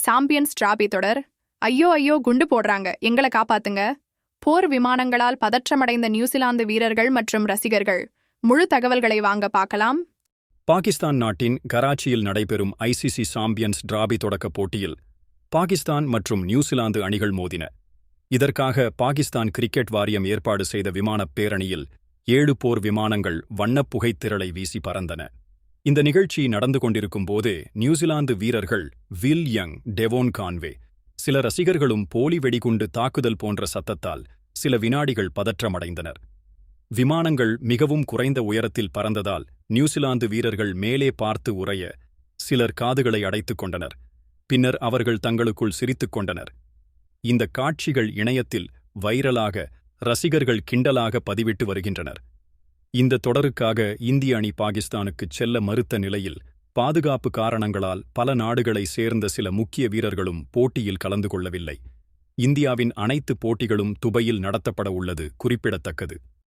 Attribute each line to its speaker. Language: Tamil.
Speaker 1: சாம்பியன்ஸ் டிராபி தொடர். ஐயோ ஐயோ, குண்டு போடுறாங்க, எங்களை காப்பாத்துங்க. போர் விமானங்களால் பதற்றமடைந்த நியூசிலாந்து வீரர்கள் மற்றும் ரசிகர்கள். முழு தகவல்களை வாங்க பார்க்கலாம்.
Speaker 2: பாகிஸ்தான் நாட்டின் கராச்சியில் நடைபெறும் ஐசிசி சாம்பியன்ஸ் டிராபி தொடக்கப் போட்டியில் பாகிஸ்தான் மற்றும் நியூசிலாந்து அணிகள் மோதின. இதற்காக பாகிஸ்தான் கிரிக்கெட் வாரியம் ஏற்பாடு செய்த விமானப் பேரணியில் 7 போர் விமானங்கள் வண்ணப் புகைத்திரளை வீசி பறந்தன. இந்த நிகழ்ச்சி நடந்து கொண்டிருக்கும் போதே நியூசிலாந்து வீரர்கள் வில் யங், டெவோன் கான்வே, சில ரசிகர்களும் போலி வெடிகுண்டு தாக்குதல் போன்ற சத்தத்தால் சில வினாடிகள் பதற்றமடைந்தனர். விமானங்கள் மிகவும் குறைந்த உயரத்தில் பறந்ததால் நியூசிலாந்து வீரர்கள் மேலே பார்த்து உறைய சிலர் காதுகளை அடைத்துக் கொண்டனர். பின்னர் அவர்கள் தங்களுக்குள் சிரித்துக் கொண்டனர். இந்த காட்சிகள் இணையத்தில் வைரலாக ரசிகர்கள் கிண்டலாக பதிவிட்டு வருகின்றனர். இந்த தொடருக்காக இந்திய அணி பாகிஸ்தானுக்குச் செல்ல மறுத்த நிலையில் பாதுகாப்பு காரணங்களால் பல நாடுகளைச் சேர்ந்த சில முக்கிய வீரர்களும் போட்டியில் கலந்து கொள்ளவில்லை. இந்தியாவின் அனைத்து போட்டிகளும் துபாயில் நடத்தப்பட உள்ளது குறிப்பிடத்தக்கது.